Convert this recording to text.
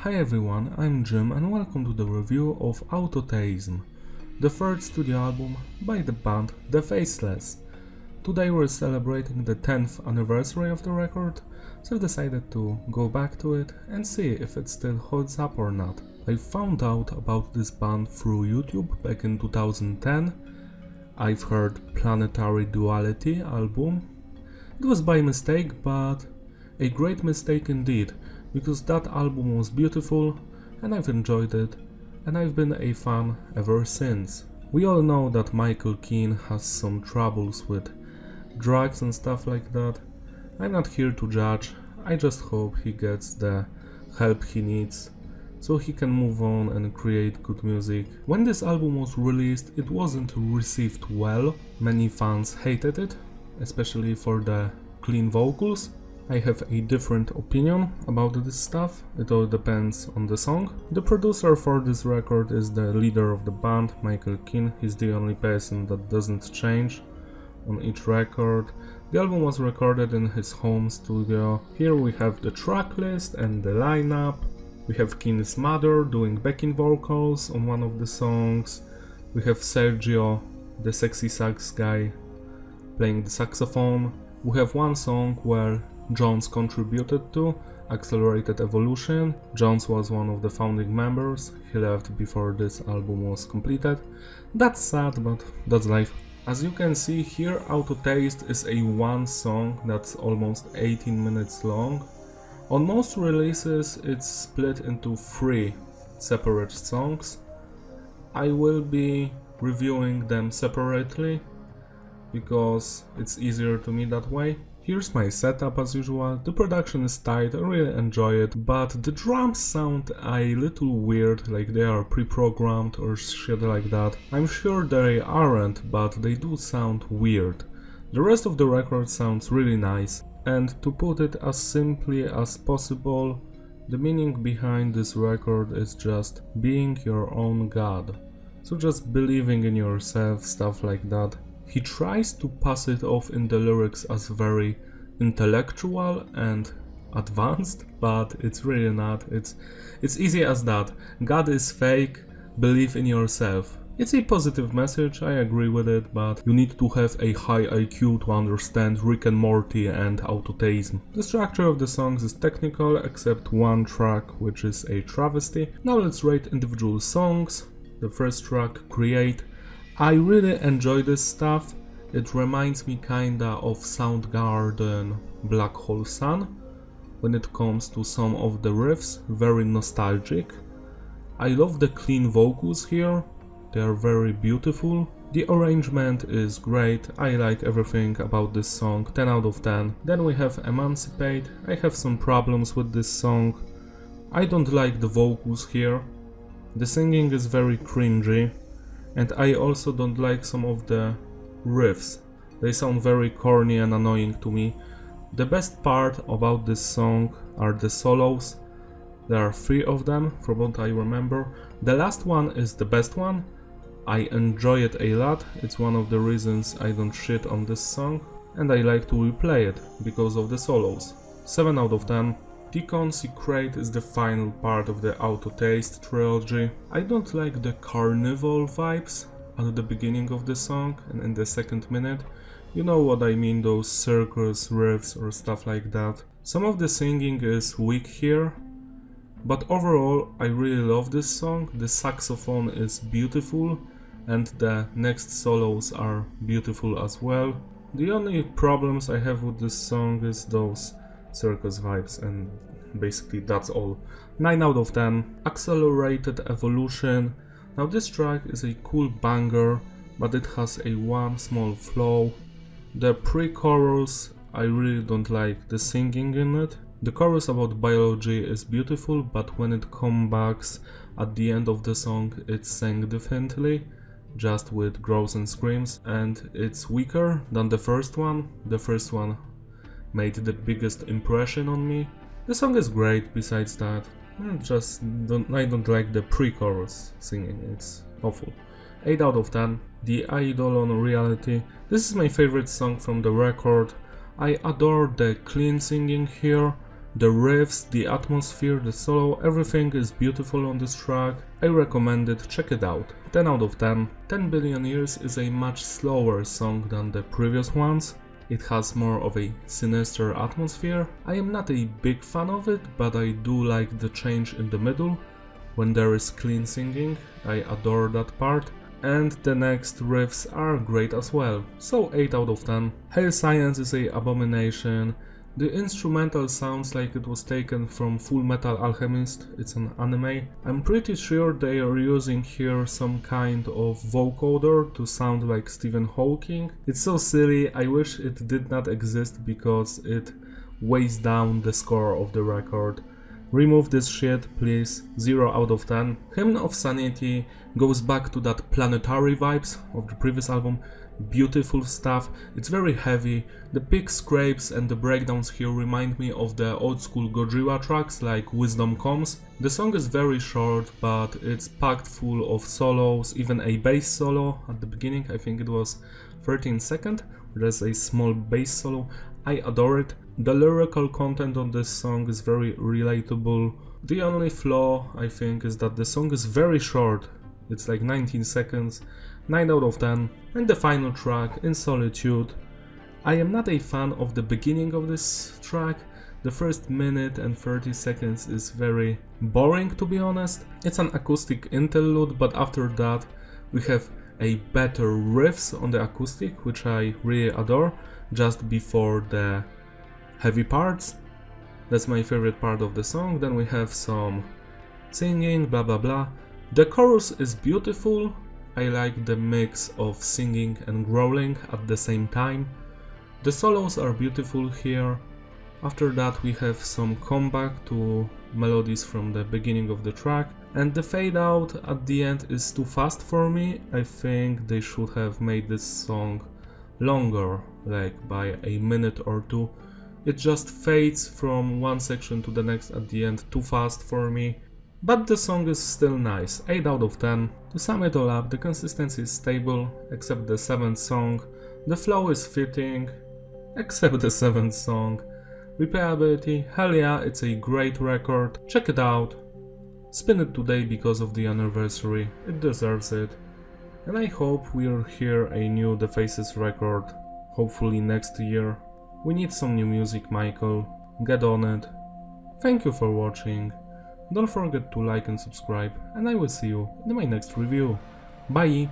Hi everyone, I'm Jim and welcome to the review of Autotheism, the third studio album by the band The Faceless. Today we're celebrating the 10th anniversary of the record, so I decided to go back to it and see if it still holds up or not. I found out about this band through YouTube back in 2010. I've heard Planetary Duality album. It was by mistake, but a great mistake indeed, because that album was beautiful and I've enjoyed it and I've been a fan ever since. We all know that Michael Keane has some troubles with drugs and stuff like that. I'm not here to judge, I just hope he gets the help he needs so he can move on and create good music. When this album was released, it wasn't received well. Many fans hated it, especially for the clean vocals. I have a different opinion about this stuff, it all depends on the song. The producer for this record is the leader of the band, Michael Keane. He's the only person that doesn't change on each record. The album was recorded in his home studio. Here we have the track list and the lineup. We have Keane's mother doing backing vocals on one of the songs. We have Sergio, the sexy sax guy, playing the saxophone. We have one song where Jones contributed to, Accelerated Evolution. Jones was one of the founding members, he left before this album was completed. That's sad, but that's life. As you can see here, Autotaste is a one song that's almost 18 minutes long. On most releases it's split into 3 separate songs. I will be reviewing them separately because it's easier to me that way. Here's my setup as usual. The production is tight, I really enjoy it, but the drums sound a little weird, like they are pre-programmed or shit like that. I'm sure they aren't, but they do sound weird. The rest of the record sounds really nice, and to put it as simply as possible, the meaning behind this record is just being your own god. So just believing in yourself, stuff like that. He tries to pass it off in the lyrics as very intellectual and advanced, but it's really not. It's easy as that. God is fake, believe in yourself. It's a positive message, I agree with it, but you need to have a high IQ to understand Rick and Morty and Autotheism. The structure of the songs is technical, except one track, which is a travesty. Now let's rate individual songs. The first track, Create. I really enjoy this stuff. It reminds me kinda of Soundgarden, Black Hole Sun when it comes to some of the riffs, very nostalgic. I love the clean vocals here, they are very beautiful. The arrangement is great, I like everything about this song, 10 out of 10. Then we have Emancipate. I have some problems with this song. I don't like the vocals here, the singing is very cringy. And I also don't like some of the riffs. They sound very corny and annoying to me. The best part about this song are the solos. There are 3 of them, from what I remember. The last one is the best one. I enjoy it a lot. It's one of the reasons I don't shit on this song. And I like to replay it because of the solos. 7 out of 10. Deconsecrate is the final part of the Autotaste trilogy. I don't like the carnival vibes at the beginning of the song and in the second minute. You know what I mean, those circus riffs or stuff like that. Some of the singing is weak here, but overall I really love this song. The saxophone is beautiful and the next solos are beautiful as well. The only problems I have with this song is those circus vibes, and basically that's all. 9 out of 10. Accelerated Evolution. Now this track is a cool banger, but it has a one small flaw. The pre-chorus, I really don't like the singing in it. The chorus about biology is beautiful, but when it comes back at the end of the song it's sang differently, just with growls and screams, and it's weaker than the first one. The first one made the biggest impression on me. The song is great, besides that, I don't like the pre-chorus singing, it's awful. 8 out of 10. The Idol on Reality. This is my favorite song from the record. I adore the clean singing here, The riffs, the atmosphere, the solo, everything is beautiful on this track. I recommend it, check it out. 10 out of 10. 10 Billion Years is a much slower song than the previous ones. It has more of a sinister atmosphere. I am not a big fan of it, but I do like the change in the middle. When there is clean singing, I adore that part. And the next riffs are great as well, so 8 out of 10. Hail Science is a abomination. The instrumental sounds like it was taken from Full Metal Alchemist, it's an anime. I'm pretty sure they are using here some kind of vocoder to sound like Stephen Hawking. It's so silly, I wish it did not exist because it weighs down the score of the record. Remove this shit, please. 0 out of 10. Hymn of Sanity goes back to that planetary vibes of the previous album. Beautiful stuff. It's very heavy. The pick scrapes and the breakdowns here remind me of the old school Gojira tracks like Wisdom Comes. The song is very short, but it's packed full of solos, even a bass solo at the beginning. I think it was 13 seconds. There's a small bass solo. I adore it. The lyrical content on this song is very relatable. The only flaw, I think, is that the song is very short. It's like 19 seconds, 9 out of 10. And the final track, In Solitude. I am not a fan of the beginning of this track. The first minute and 30 seconds is very boring, to be honest. It's an acoustic interlude, but after that we have a better riffs on the acoustic, which I really adore, just before the heavy parts. That's my favorite part of the song. Then we have some singing, blah blah blah. The chorus is beautiful. I like the mix of singing and growling at the same time. The solos are beautiful here. After that we have some comeback to melodies from the beginning of the track, and the fade out at the end is too fast for me. I think they should have made this song longer, like by a minute or two. It just fades from one section to the next at the end too fast for me. But the song is still nice, 8 out of 10. To sum it all up, the consistency is stable, except the 7th song. The flow is fitting, except the 7th song. Replayability, hell yeah, it's a great record, check it out. Spin it today because of the anniversary, it deserves it. And I hope we'll hear a new The Faceless record, hopefully next year. We need some new music, Michael, get on it. Thank you for watching, don't forget to like and subscribe, and I will see you in my next review. Bye!